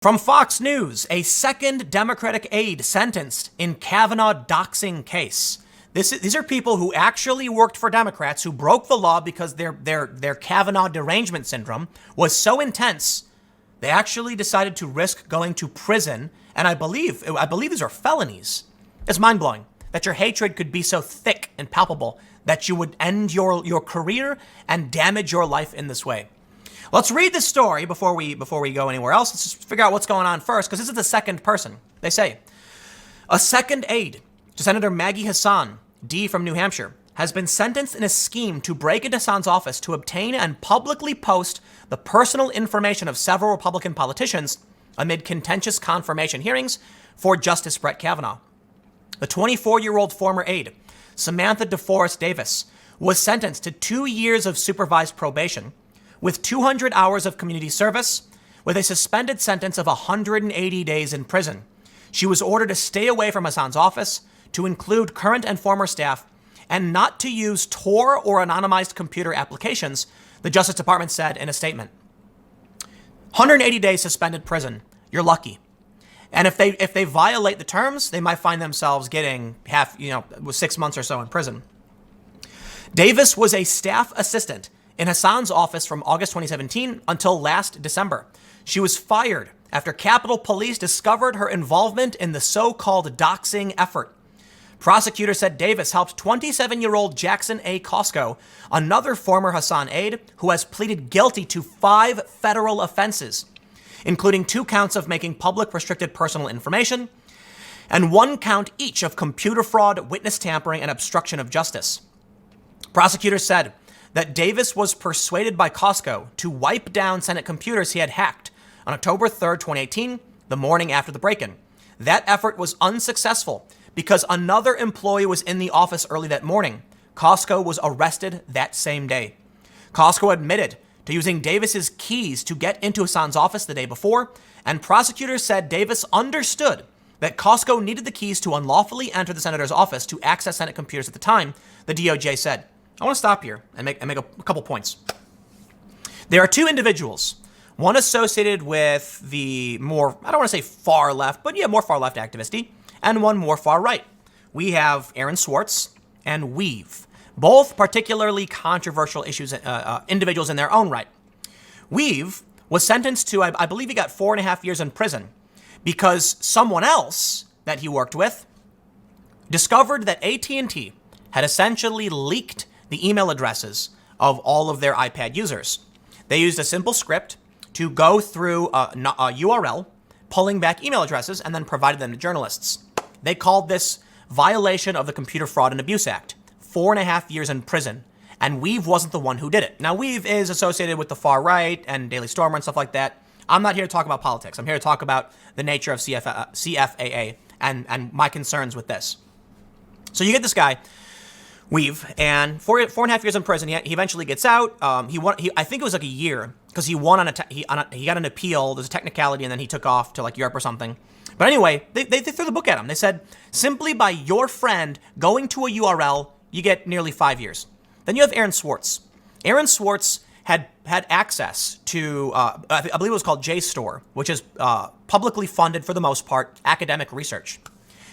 From Fox News, a second Democratic aide sentenced in Kavanaugh doxing case. These are people who actually worked for Democrats who broke the law because their Kavanaugh derangement syndrome was so intense, they actually decided to risk going to prison. And I believe these are felonies. It's mind-blowing that your hatred could be so thick and palpable that you would end your career and damage your life in this way. Let's read this story before we go anywhere else. Let's just figure out what's going on first, because this is the second person. They say a second aide to Senator Maggie Hassan, D from New Hampshire, has been sentenced in a scheme to break into Hassan's office to obtain and publicly post the personal information of several Republican politicians amid contentious confirmation hearings for Justice Brett Kavanaugh. The 24-year-old former aide, Samantha DeForest Davis, was sentenced to 2 years of supervised probation with 200 hours of community service, with a suspended sentence of 180 days in prison. She was ordered to stay away from Hassan's office, to include current and former staff, and not to use Tor or anonymized computer applications, the Justice Department said in a statement. 180 days suspended prison. You're lucky. And if they violate the terms, they might find themselves getting 6 months or so in prison. Davis was a staff assistant in Hassan's office from August 2017 until last December. She was fired after Capitol Police discovered her involvement in the so-called doxing effort. Prosecutors said Davis helped 27-year-old Jackson A. Costco, another former Hassan aide, who has pleaded guilty to 5 federal offenses, including 2 counts of making public restricted personal information and 1 count each of computer fraud, witness tampering, and obstruction of justice. Prosecutors said that Davis was persuaded by Costco to wipe down Senate computers he had hacked on October 3rd, 2018, the morning after the break-in. That effort was unsuccessful because another employee was in the office early that morning. Costco was arrested that same day. Costco admitted to using Davis's keys to get into Hassan's office the day before, and prosecutors said Davis understood that Costco needed the keys to unlawfully enter the senator's office to access Senate computers at the time, the DOJ said. I want to stop here and make a couple points. There are 2 individuals, one associated with the more, I don't want to say far left, but more far left activisty, and one more far right. We have Aaron Swartz and Weave, both particularly controversial individuals in their own right. Weave was sentenced to, I believe he got 4.5 years in prison because someone else that he worked with discovered that AT&T had essentially leaked the email addresses of all of their iPad users. They used a simple script to go through a URL, pulling back email addresses, and then provided them to journalists. They called this violation of the Computer Fraud and Abuse Act, 4.5 years in prison. And Weave wasn't the one who did it. Now, Weave is associated with the far right and Daily Stormer and stuff like that. I'm not here to talk about politics. I'm here to talk about the nature of CFAA and my concerns with this. So you get this guy, Weave, and 4.5 years in prison. He eventually gets out. I think it was like a year because he won he got an appeal. There's a technicality, and then he took off to like Europe or something. But anyway, they threw the book at him. They said simply by your friend going to a URL, you get nearly 5 years. Then you have Aaron Swartz. Aaron Swartz had access to I believe it was called JSTOR, which is publicly funded for the most part academic research.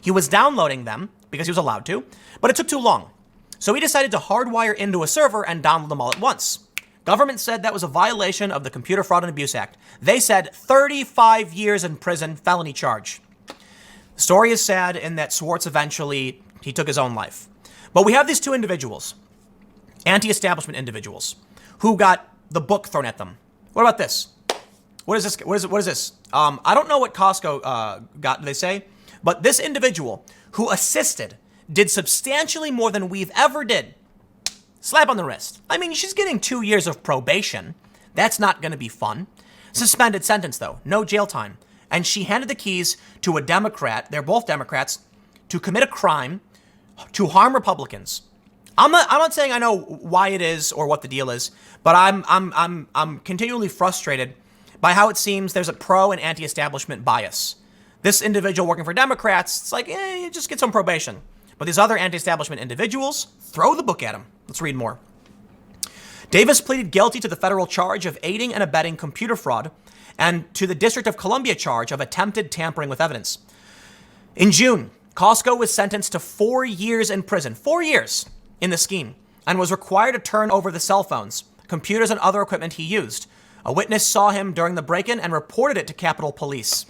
He was downloading them because he was allowed to, but it took too long. So he decided to hardwire into a server and download them all at once. Government said that was a violation of the Computer Fraud and Abuse Act. They said 35 years in prison, felony charge. The story is sad in that Swartz eventually, he took his own life. But we have these 2 individuals, anti-establishment individuals, who got the book thrown at them. What about this? What is this? What is this? I don't know what Costco got, they say, but this individual who assisted did substantially more than Weave ever did. Slap on the wrist. I mean, she's getting 2 years of probation. That's not going to be fun. Suspended sentence, though. No jail time. And she handed the keys to a Democrat, they're both Democrats, to commit a crime, to harm Republicans. I'm not saying I know why it is or what the deal is, but I'm continually frustrated by how it seems there's a pro and anti-establishment bias. This individual working for Democrats, it's like, just get some probation. But these other anti-establishment individuals, throw the book at him. Let's read more. Davis pleaded guilty to the federal charge of aiding and abetting computer fraud and to the District of Columbia charge of attempted tampering with evidence. In June, Costco was sentenced to 4 years in prison, 4 years in the scheme, and was required to turn over the cell phones, computers, and other equipment he used. A witness saw him during the break-in and reported it to Capitol Police.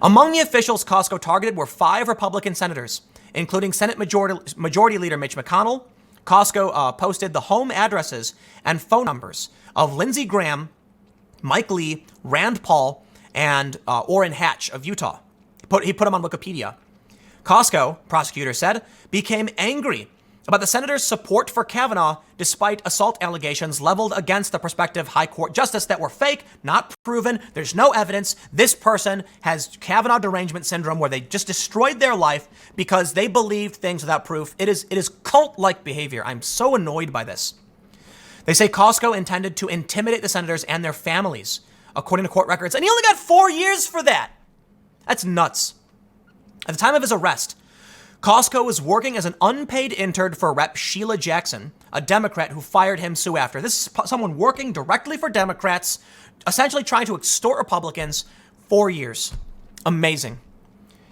Among the officials Costco targeted were 5 Republican senators, including Senate Majority Leader Mitch McConnell. Costco posted the home addresses and phone numbers of Lindsey Graham, Mike Lee, Rand Paul, and Orrin Hatch of Utah. He put them on Wikipedia. Costco, prosecutors said, became angry about the senator's support for Kavanaugh despite assault allegations leveled against the prospective high court justice that were fake, not proven. There's no evidence. This person has Kavanaugh derangement syndrome where they just destroyed their life because they believed things without proof. It is cult-like behavior. I'm so annoyed by this. They say Costco intended to intimidate the senators and their families, according to court records, and he only got 4 years for that. That's nuts. At the time of his arrest, Costco was working as an unpaid intern for Rep. Sheila Jackson, a Democrat who fired him soon after. This is someone working directly for Democrats, essentially trying to extort Republicans. 4 years. Amazing.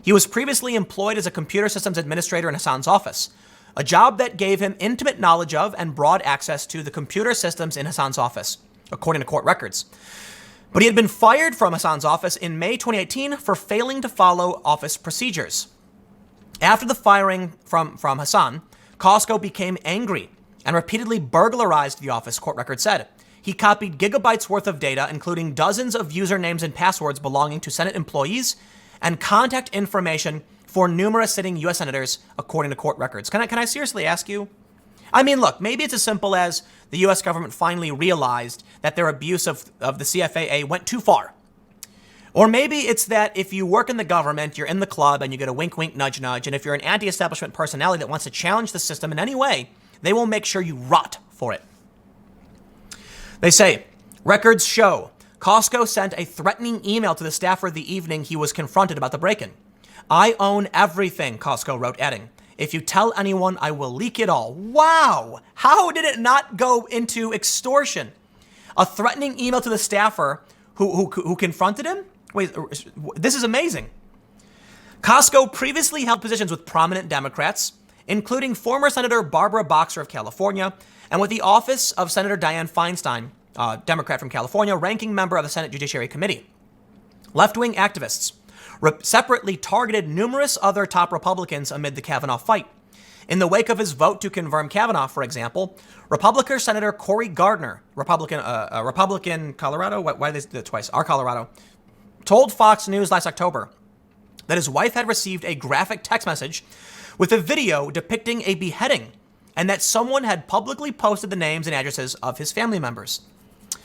He was previously employed as a computer systems administrator in Hassan's office, a job that gave him intimate knowledge of and broad access to the computer systems in Hassan's office, according to court records. But he had been fired from Hassan's office in May 2018 for failing to follow office procedures. After the firing from Hassan, Costco became angry and repeatedly burglarized the office, court records said. He copied gigabytes worth of data, including dozens of usernames and passwords belonging to Senate employees and contact information for numerous sitting U.S. senators, according to court records. Can I seriously ask you? I mean, look, maybe it's as simple as the U.S. government finally realized that their abuse of the CFAA went too far. Or maybe it's that if you work in the government, you're in the club and you get a wink, wink, nudge, nudge. And if you're an anti-establishment personality that wants to challenge the system in any way, they will make sure you rot for it. They say, records show Costco sent a threatening email to the staffer the evening he was confronted about the break-in. "I own everything," Costco wrote, adding, "If you tell anyone, I will leak it all." Wow. How did it not go into extortion? A threatening email to the staffer who confronted him? Wait, this is amazing. Costco previously held positions with prominent Democrats, including former Senator Barbara Boxer of California, and with the office of Senator Dianne Feinstein, Democrat from California, ranking member of the Senate Judiciary Committee. Left-wing activists separately targeted numerous other top Republicans amid the Kavanaugh fight. In the wake of his vote to confirm Kavanaugh, for example, Republican Senator Cory Gardner, Republican Colorado, why did they do it twice? Our Colorado, told Fox News last October that his wife had received a graphic text message with a video depicting a beheading and that someone had publicly posted the names and addresses of his family members.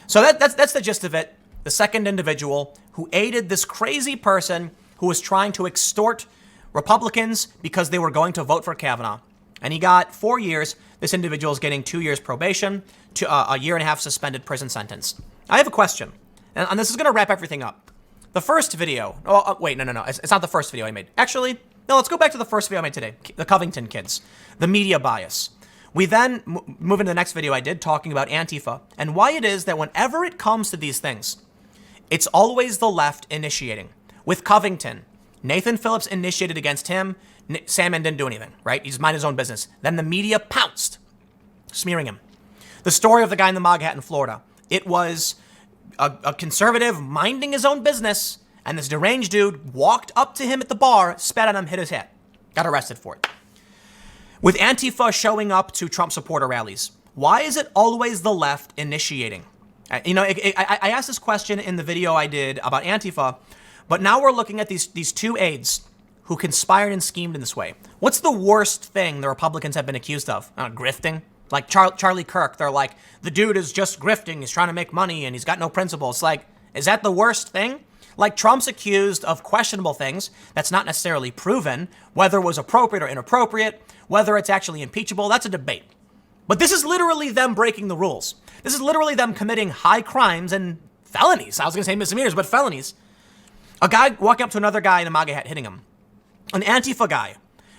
So that's the gist of it. The second individual who aided this crazy person who was trying to extort Republicans because they were going to vote for Kavanaugh. And he got 4 years. This individual is getting 2 years probation, to a year and a half suspended prison sentence. I have a question, and this is going to wrap everything up. The first video, wait, no. It's not the first video I made. Actually, no, let's go back to the first video I made today. The Covington kids, the media bias. We then move into the next video I did talking about Antifa and why it is that whenever it comes to these things, it's always the left initiating. With Covington, Nathan Phillips initiated against him. Salmon didn't do anything, right? He's mind his own business. Then the media pounced, smearing him. The story of the guy in the MAGA hat in Florida. It was a conservative minding his own business, and this deranged dude walked up to him at the bar, spat on him, hit his head. Got arrested for it. With Antifa showing up to Trump supporter rallies, why is it always the left initiating? I asked this question in the video I did about Antifa, but now we're looking at these two aides who conspired and schemed in this way. What's the worst thing the Republicans have been accused of? Grifting? Like Charlie Kirk, they're like, the dude is just grifting, he's trying to make money, and he's got no principles. Like, is that the worst thing? Like, Trump's accused of questionable things that's not necessarily proven, whether it was appropriate or inappropriate, whether it's actually impeachable, that's a debate. But this is literally them breaking the rules. This is literally them committing high crimes and felonies. I was going to say misdemeanors, but felonies. A guy walking up to another guy in a MAGA hat, hitting him. An Antifa guy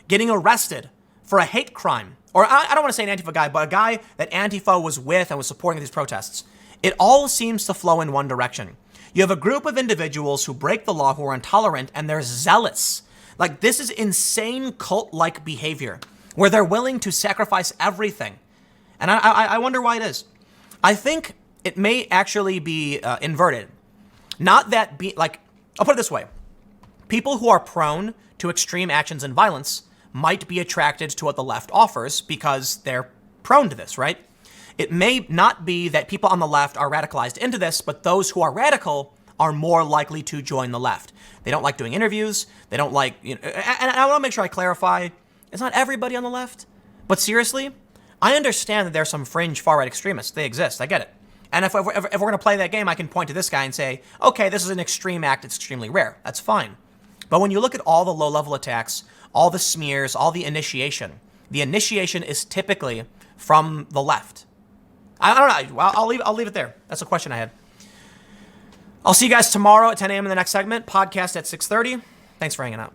getting arrested for a hate crime. Or I don't want to say an Antifa guy, but a guy that Antifa was with and was supporting these protests. It all seems to flow in one direction. You have a group of individuals who break the law, who are intolerant, and they're zealous. Like, this is insane cult-like behavior where they're willing to sacrifice everything. And I wonder why it is. I think it may actually be inverted. Not that, I'll put it this way. People who are prone to extreme actions and violence might be attracted to what the left offers because they're prone to this, right? It may not be that people on the left are radicalized into this, but those who are radical are more likely to join the left. They don't like doing interviews. They don't like, and I want to make sure I clarify, it's not everybody on the left. But seriously, I understand that there's some fringe far-right extremists. They exist. I get it. And if we're going to play that game, I can point to this guy and say, okay, this is an extreme act. It's extremely rare. That's fine. But when you look at all the low-level attacks, all the smears, all the initiation is typically from the left. I don't know. I'll leave it there. That's a question I had. I'll see you guys tomorrow at 10 a.m. in the next segment. Podcast at 6:30. Thanks for hanging out.